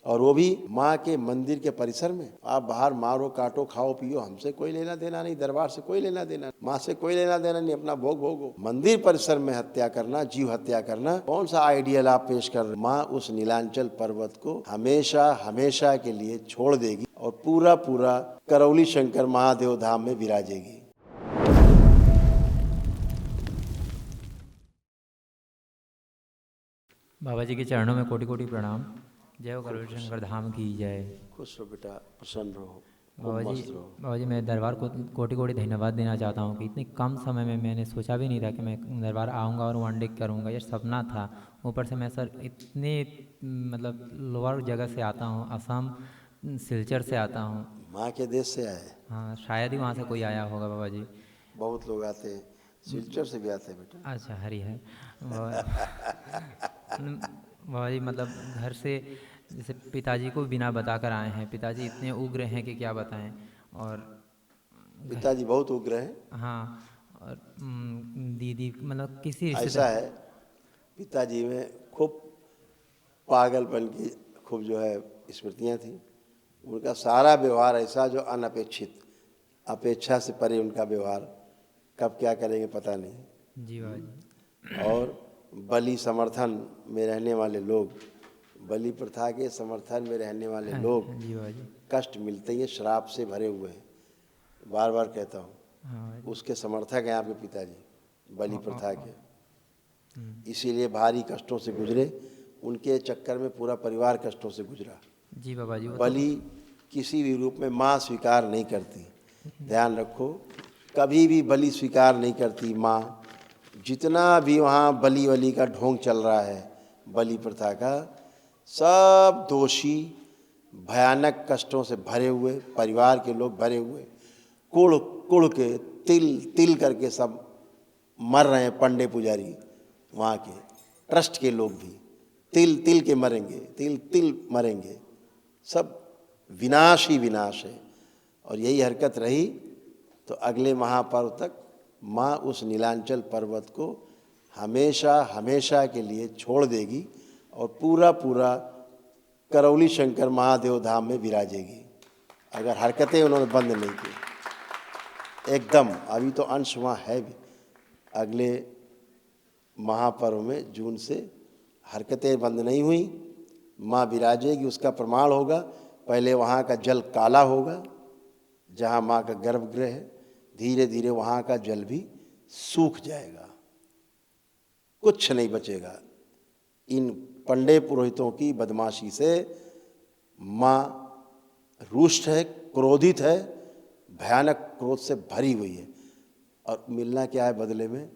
और वो भी माँ के मंदिर के परिसर में। आप बाहर मारो काटो खाओ पियो, हमसे कोई लेना देना नहीं, दरबार से कोई लेना देना, माँ से कोई लेना देना नहीं, अपना भोग भोगो। मंदिर परिसर में हत्या करना, जीव हत्या करना, कौन सा आइडियल आप पेश कर रहे? माँ उस नीलांचल पर्वत को हमेशा हमेशा के लिए छोड़ देगी और पूरा पूरा करौली शंकर महादेव धाम में विराजेगी। बाबा जी के चरणों में कोटि कोटि प्रणाम। जय हो करौली शंकर धाम की जय। खुश रहो बेटा, प्रसन्न रहो, खूब बाबा जी, मस्त रहो। बाबा जी मैं दरबार को कोटि कोटि धन्यवाद देना चाहता हूँ कि इतने कम समय में मैंने सोचा भी नहीं था कि मैं दरबार आऊँगा और वन डे करूँगा, ये सपना था। ऊपर से मैं सर इतने मतलब लोअर जगह से आता हूँ, असम सिलचर से आता हूँ। माँ के देश से आए, हाँ शायद ही वहाँ से कोई आया होगा बाबा जी। बहुत लोग आते हैं, सिलचर से भी आते हैं बेटा। अच्छा हरी है बाबा जी, मतलब घर से जैसे पिताजी को बिना बताकर आए हैं, पिताजी इतने उग्र हैं कि क्या बताएं। और घर, पिताजी बहुत उग्र हैं। हाँ, और दीदी मतलब किसी ऐसा रिश्तेदार। है, पिताजी में खूब पागलपन की खूब जो है स्मृतियाँ थी। उनका सारा व्यवहार ऐसा जो अनपेक्षित, अपेक्षा से परे उनका व्यवहार, कब क्या करेंगे पता नहीं। जी बाबा जी। और बलि समर्थन में रहने वाले लोग, बलि प्रथा के समर्थन में रहने वाले लोग, जी बाबा जी। कष्ट मिलते ही हैं, श्राप से भरे हुए हैं। बार बार कहता हूँ, हाँ बाबा जी। उसके समर्थक हैं आपके पिताजी, बलि औ- प्रथा औ- के। हम्म, इसीलिए भारी कष्टों से गुजरे, उनके चक्कर में पूरा परिवार कष्टों से गुजरा। जी बाबा जी वो तो। बलि किसी भी रूप में माँ स्वीकार नहीं करती, ध्यान रखो, कभी भी बलि स्वीकार नहीं करती माँ। जितना भी वहाँ बलि वली का ढोंग चल रहा है, बलि प्रथा का, सब दोषी, भयानक कष्टों से भरे हुए परिवार के लोग भरे हुए, कुड़ कुड़ के तिल तिल करके सब मर रहे हैं। पंडे पुजारी वहाँ के ट्रस्ट के लोग भी तिल तिल के मरेंगे, तिल तिल मरेंगे, सब विनाश ही विनाश है। और यही हरकत रही तो अगले महापर्व तक माँ उस नीलांचल पर्वत को हमेशा हमेशा के लिए छोड़ देगी और पूरा पूरा करौली शंकर महादेव धाम में विराजेगी, अगर हरकतें उन्होंने बंद नहीं की एकदम। अभी तो अंश वहाँ है भी, अगले महापर्व में जून से हरकतें बंद नहीं हुई, माँ विराजेगी, उसका प्रमाण होगा। पहले वहाँ का जल काला होगा, जहाँ माँ का गर्भगृह है, धीरे धीरे वहाँ का जल भी सूख जाएगा, कुछ नहीं बचेगा। इन पंडे पुरोहितों की बदमाशी से माँ रुष्ट है, क्रोधित है, भयानक क्रोध से भरी हुई है। और मिलना क्या है बदले में?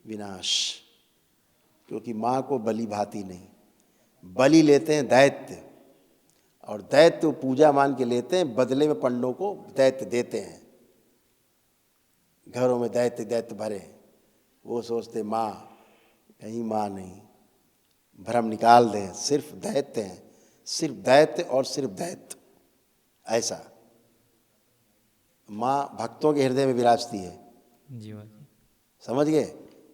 विनाश। क्योंकि माँ को बलि भाती नहीं, बलि लेते हैं दैत्य, और दैत्य पूजा मान के लेते हैं, बदले में पंडों को दैत्य देते हैं। घरों में दैत्य दैत्य भरे हैं, वो सोचते माँ, कहीं माँ नहीं, भ्रम निकाल दें, सिर्फ दैत्य हैं, सिर्फ दैत्य और सिर्फ दैत्य। ऐसा माँ भक्तों के हृदय में विराजती है, जी बाबा जी। समझ गए?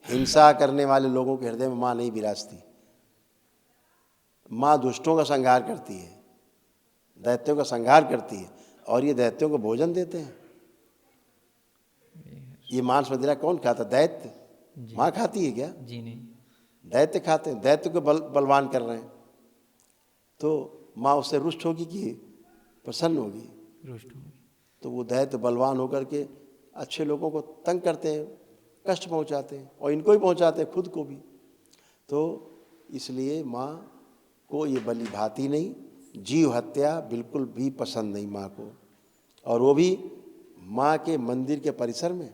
हिंसा करने वाले लोगों के हृदय में माँ नहीं विराजती। माँ दुष्टों का संहार करती है, दैत्यों का संहार करती है, और ये दैत्यों को भोजन देते हैं। ये मांस मदिरा कौन खाता? दैत्य। जी माँ खाती है क्या? जी नहीं। दैत्य खाते हैं, दैत्य को बलवान कर रहे हैं। तो माँ उससे रुष्ट होगी कि प्रसन्न होगी? रुष्ट होंगे। तो वो दैत्य बलवान होकर के अच्छे लोगों को तंग करते हैं, कष्ट पहुंचाते हैं, और इनको ही पहुंचाते हैं, खुद को भी। तो इसलिए माँ को ये बलि भाती नहीं, जीव हत्या बिल्कुल भी पसंद नहीं माँ को। और वो भी माँ के मंदिर के परिसर में।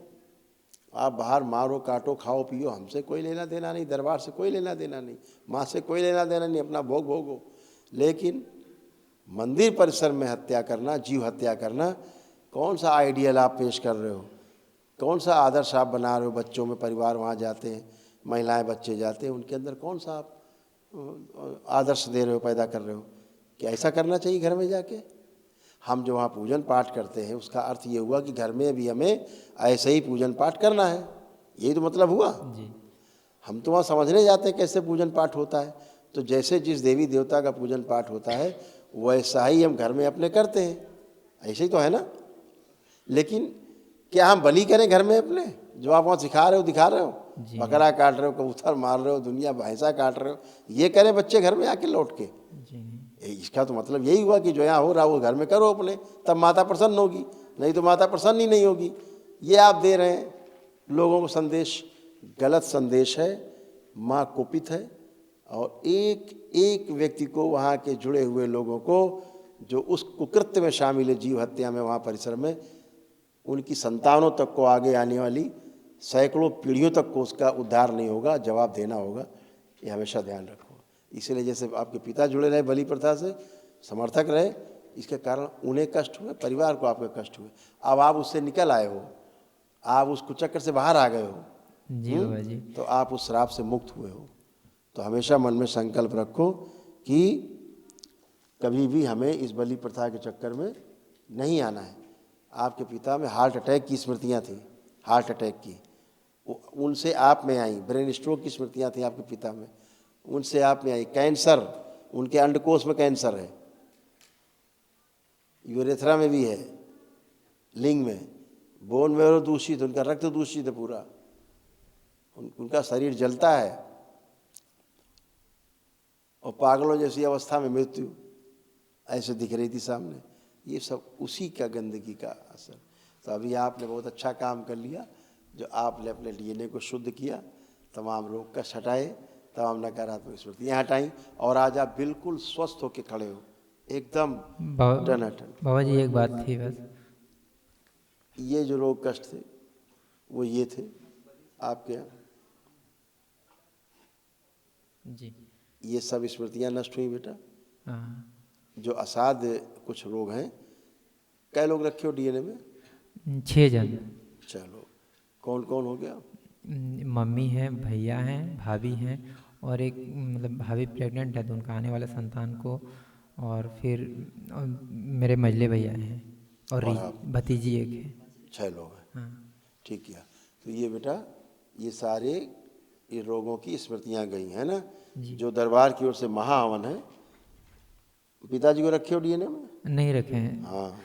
आप बाहर मारो काटो खाओ पियो, हमसे कोई लेना देना नहीं, दरबार से कोई लेना देना नहीं, माँ से कोई लेना देना नहीं, अपना भोग भोगो। लेकिन मंदिर परिसर में हत्या करना, जीव हत्या करना, कौन सा आइडियल आप पेश कर रहे हो? कौन सा आदर्श आप बना रहे हो? बच्चों में परिवार वहाँ जाते हैं, महिलाएं बच्चे जाते हैं, उनके अंदर कौन सा आप आदर्श दे रहे हो, पैदा कर रहे हो कि ऐसा करना चाहिए घर में जाके? हम जो वहाँ पूजन पाठ करते हैं, उसका अर्थ ये हुआ कि घर में भी हमें ऐसे ही पूजन पाठ करना है, यही तो मतलब हुआ। जी हम तो वहाँ समझने जाते हैं कैसे पूजन पाठ होता है। तो जैसे जिस देवी देवता का पूजन पाठ होता है, वैसा ही हम घर में अपने करते हैं, ऐसे ही तो है ना। लेकिन क्या हम बलि करें घर में अपने? जो आप वहाँ सिखा रहे हो, दिखा रहे हो, जी। बकरा काट रहे हो, कबूतर मार रहे हो, दुनिया भैंसा काट रहे हो, ये करें बच्चे घर में आके लौट के? जी। इसका तो मतलब यही हुआ कि जो यहाँ हो रहा वो घर में करो अपने, तब माता प्रसन्न होगी, नहीं तो माता प्रसन्न ही नहीं होगी। ये आप दे रहे हैं लोगों को संदेश, गलत संदेश है। माँ कुपित है और एक एक व्यक्ति को, वहाँ के जुड़े हुए लोगों को जो उस कुकृत्य में शामिल है, जीव हत्या में, वहाँ परिसर में, उनकी संतानों तक को, आगे आने वाली सैकड़ों पीढ़ियों तक को उसका उद्धार नहीं होगा, जवाब देना होगा। ये हमेशा ध्यान रखो। इसलिए जैसे आपके पिता जुड़े रहे बलि प्रथा से, समर्थक रहे, इसके कारण उन्हें कष्ट हुए, परिवार को आपके कष्ट हुए। अब आप उससे निकल आए हो, आप उस कुचक्कर से बाहर आ गए हो, जी बाबा जी। तो आप उस श्राप से मुक्त हुए हो। तो हमेशा मन में संकल्प रखो कि कभी भी हमें इस बलि प्रथा के चक्कर में नहीं आना है। आपके पिता में हार्ट अटैक की स्मृतियाँ थी, हार्ट अटैक की, उनसे आप में आई। ब्रेन स्ट्रोक की स्मृतियाँ थी आपके पिता में, उनसे आप में आई। कैंसर, उनके अंडकोश में कैंसर है, यूरेथ्रा में भी है, लिंग में, बोन मेरो दूषित, उनका रक्त दूषित है पूरा, उनका शरीर जलता है, और पागलों जैसी अवस्था में मृत्यु ऐसे दिख रही थी सामने। ये सब उसी का, गंदगी का असर। तो अभी आपने बहुत अच्छा काम कर लिया, जो आपने अपने डीएनए को शुद्ध किया, तमाम रोग का हटाए, तमाम नकारात्मक स्मृतियाँ हटाई, और आज आप बिल्कुल स्वस्थ होकर खड़े हो, एकदम टनाटन। बाबा जी एक बात थी बस। ये जो रोग कष्ट थे वो ये थे आपके यहाँ, जी। ये सब स्मृतियाँ नष्ट हुई बेटा। हाँ। जो असाध्य कुछ रोग हैं, कै लोग रखे हो डीएनए में? 6 जन। चलो, कौन कौन हो गया? मम्मी है, भैया हैं, भाभी हैं, और एक मतलब भाभी प्रेग्नेंट है तो उनका आने वाले संतान को, और फिर मेरे मझले भैया हैं, और और आप? भतीजी एक है। 6 लोग हैं। हाँ। ठीक किया। तो ये बेटा, ये सारे ये रोगों की स्मृतियाँ गई हैं ना। जी। जो दरबार की ओर से महाहवन है, पिताजी को रखे हो डीएनए में? नहीं रखे हैं। हाँ,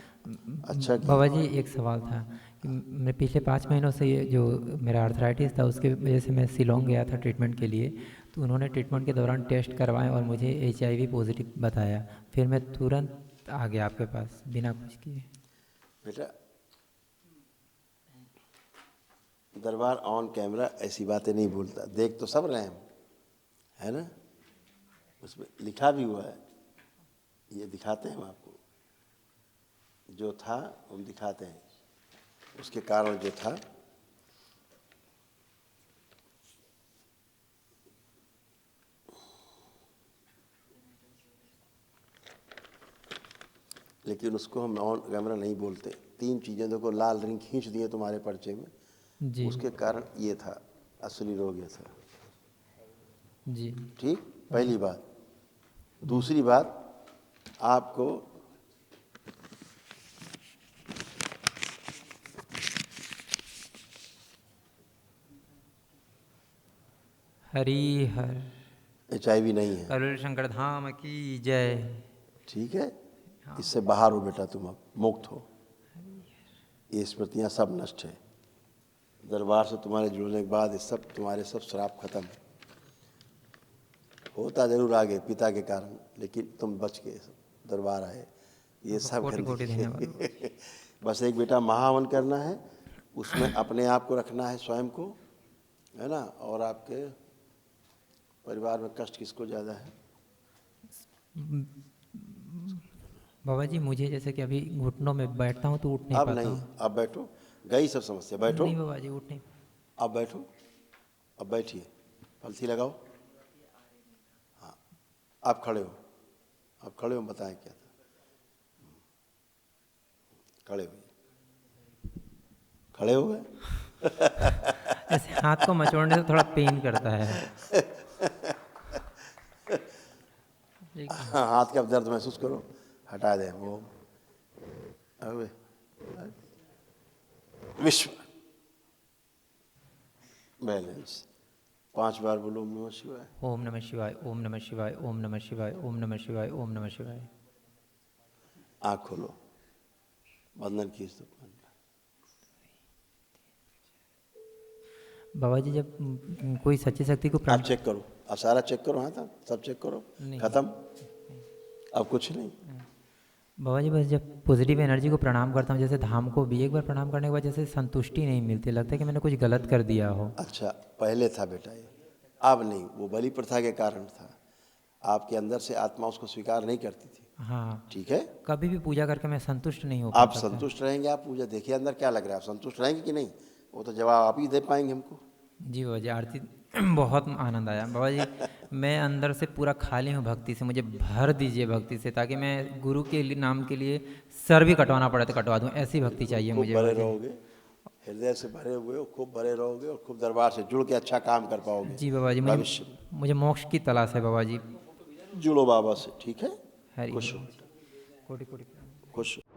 अच्छा बाबा किया। जी एक सवाल था कि मैं पिछले 5 महीनों से ये जो मेरा आर्थराइटिस था उसके वजह से मैं शिलोंग गया था ट्रीटमेंट के लिए, तो उन्होंने ट्रीटमेंट के दौरान टेस्ट करवाए और मुझे HIV पॉजिटिव बताया। फिर मैं तुरंत आ गया आपके पास बिना कुछ किए। बेटा, दरबार ऑन कैमरा ऐसी बातें नहीं भूलता, देख तो सब रहे हम, है ना। उसमें लिखा भी हुआ है, ये दिखाते हैं हम आपको, जो था हम दिखाते हैं, उसके कारण जो था। लेकिन उसको हम ऑन कैमरा नहीं बोलते। 3 चीज़ें देखो, लाल रिंग खींच दिए तुम्हारे पर्चे में, जी। उसके कारण ये था, असली रोग ये था। जी। ठीक, पहली बात। दूसरी बात, आपको हरी हर HIV नहीं है, करुण शंकर धाम की जय। ठीक है। इससे बाहर हो बेटा, तुम अब मुक्त हो। ये स्मृतियाँ सब नष्ट है। दरबार से तुम्हारे जुड़ने के बाद ये सब तुम्हारे सब श्राप खत्म। होता जरूर आगे पिता के कारण, लेकिन तुम बच गए, दरबार आए, ये सब कोटि कोटि धन्यवाद। गंदगी। बस एक बेटा महाहवन करना है, उसमें अपने आप को रखना है, स्वयं को, है ना। और आपके परिवार में कष्ट किसको ज़्यादा है? बाबा जी मुझे जैसे कि अभी घुटनों में बैठता हूँ तो उठ नहीं अब पाता नहीं, हूँ। अब बैठो, गई सब समस्या, बैठो। नहीं बाबा जी उठ नहीं। अब बैठो, अब बैठिए, पलथी लगाओ। हाँ, आप खड़े हो, आप खड़े हो, बताएं क्या था। खड़े हो, खड़े हो गए। ऐसे हाथ को मचोड़ने से थोड़ा पेन करता है। हाँ, हाथ का दर्द महसूस करो, हटा दें वो। अबे विश्व बैलेंस 5 बार बोलो ओम नमः शिवाय। ओम नमः शिवाय, ओम नमः शिवाय, ओम नमः शिवाय, ओम नमः शिवाय, ओम नमः शिवाय। आँख खोलो, बंधन खींच दो। बाबा जी जब कोई सच्ची शक्ति को आप चेक करो, आप सारा चेक करो, हाँ था सब चेक करो, खत्म, अब कुछ नहीं। बाबा जी बस जब पॉजिटिव एनर्जी को प्रणाम करता हूँ, जैसे धाम को भी एक बार प्रणाम करने के बाद जैसे संतुष्टि नहीं मिलती, लगता है कि मैंने कुछ गलत कर दिया हो। अच्छा, पहले था बेटा ये, अब नहीं। वो बलि प्रथा के कारण था, आपके अंदर से आत्मा उसको स्वीकार नहीं करती थी। हाँ, ठीक है, कभी भी पूजा करके मैं संतुष्ट नहीं हो आप पाता था। संतुष्ट रहेंगे, आप पूजा देखिए अंदर क्या लग रहा है, आप संतुष्ट रहेंगे कि नहीं, वो तो जवाब आप ही दे पाएंगे हमको। जी बाबा जी, आरती बहुत आनंद आया बाबा जी। मैं अंदर से पूरा खाली हूँ भक्ति से, मुझे भर दीजिए भक्ति से, ताकि मैं गुरु के नाम के लिए सर भी कटवाना पड़े तो कटवा दूँ, ऐसी भक्ति चाहिए खूब मुझे भरे बाबा जी। रहोगे, हृदय से भरे हुए हो, खूब भरे रहोगे और खूब दरबार से जुड़ के अच्छा काम कर पाओगे जी बाबा जी, भविष्य में। मुझे मोक्ष की तलाश है बाबा जी। जुड़ो बाबा से, ठीक है, हरि खुश हो, कोटि कोटि खुश हो।